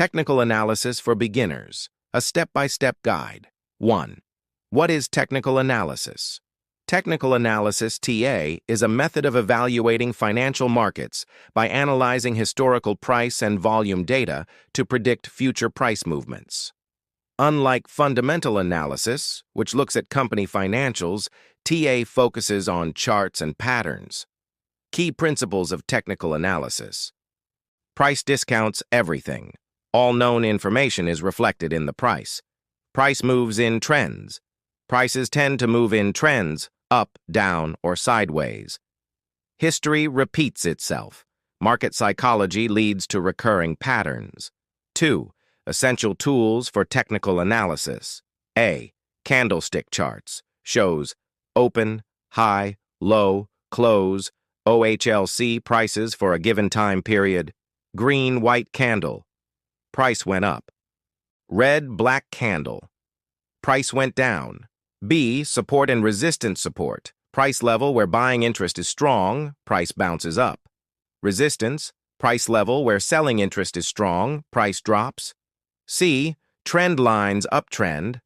Technical Analysis for Beginners, a step-by-step guide. 1. What is technical analysis? Technical analysis, TA, is a method of evaluating financial markets by analyzing historical price and volume data to predict future price movements. Unlike fundamental analysis, which looks at company financials, TA focuses on charts and patterns. Key principles of technical analysis. Price discounts everything. All known information is reflected in the price. Price moves in trends. Prices tend to move in trends, up, down, or sideways. History repeats itself. Market psychology leads to recurring patterns. 2. Essential tools for technical analysis. A. Candlestick charts. Shows open, high, low, close, OHLC prices for a given time period. Green-white candle. Price went up. Red-black candle. Price went down. B. Support and resistance support. Price level where buying interest is strong, price bounces up. Resistance. Price level where selling interest is strong, price drops. C. Trend lines uptrend.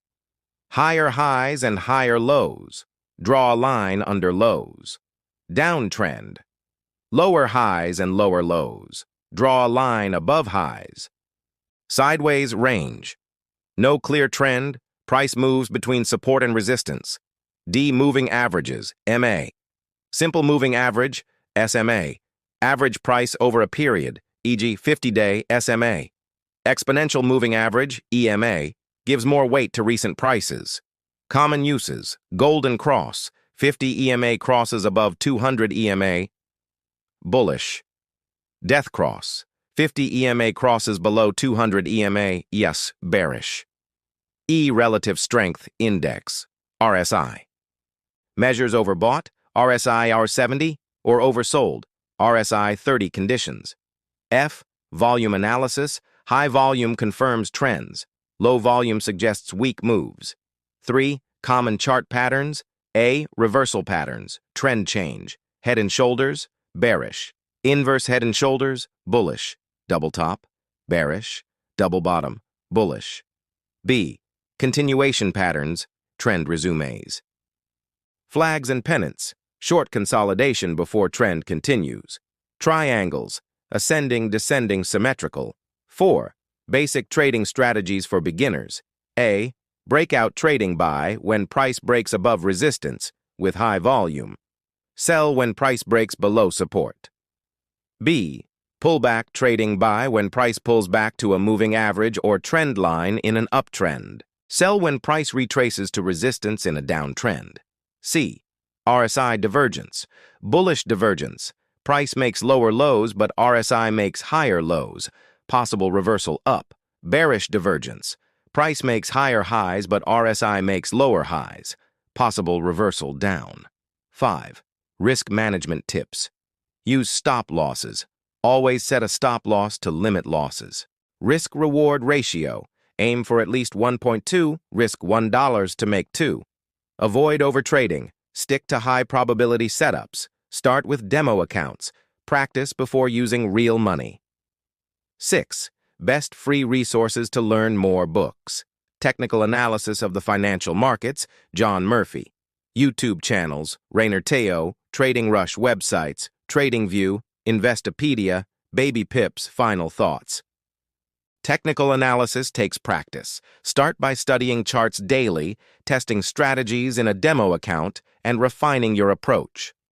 Higher highs and higher lows. Draw a line under lows. Downtrend. Lower highs and lower lows. Draw a line above highs. Sideways range. No clear trend. Price moves between support and resistance. D. Moving averages, MA. Simple moving average, SMA. Average price over a period, e.g. 50-day SMA. Exponential moving average, EMA, gives more weight to recent prices. Common uses, golden cross, 50 EMA crosses above 200 EMA. Bullish. Death cross, 50 EMA crosses below 200 EMA, yes, bearish. E. Relative Strength Index, RSI. Measures overbought, RSI R70, or oversold, RSI 30 conditions. F. Volume analysis, high volume confirms trends, low volume suggests weak moves. 3. Common chart patterns, A. Reversal patterns, trend change, head and shoulders, bearish. Inverse head and shoulders, bullish. Double top, bearish. Double bottom, bullish. B. Continuation patterns, trend resumes. Flags and pennants, short consolidation before trend continues. Triangles, ascending, descending, symmetrical. 4. Basic trading strategies for beginners. A. Breakout trading buy when price breaks above resistance with high volume. Sell when price breaks below support. B. Pullback trading buy when price pulls back to a moving average or trend line in an uptrend. Sell when price retraces to resistance in a downtrend. C. RSI divergence. Bullish divergence. Price makes lower lows, but RSI makes higher lows. Possible reversal up. Bearish divergence. Price makes higher highs, but RSI makes lower highs. Possible reversal down. 5. Risk management tips. Use stop losses. Always set a stop loss to limit losses. Risk-reward ratio. Aim for at least 1.2, risk $1 to make 2. Avoid overtrading. Stick to high-probability setups. Start with demo accounts. Practice before using real money. 6. Best free resources to learn more books. Technical Analysis of the Financial Markets, John Murphy. YouTube channels, Rainer Teo, Trading Rush websites, TradingView, Investopedia, Baby Pip's Final Thoughts. Technical analysis takes practice. Start by studying charts daily, testing strategies in a demo account, and refining your approach.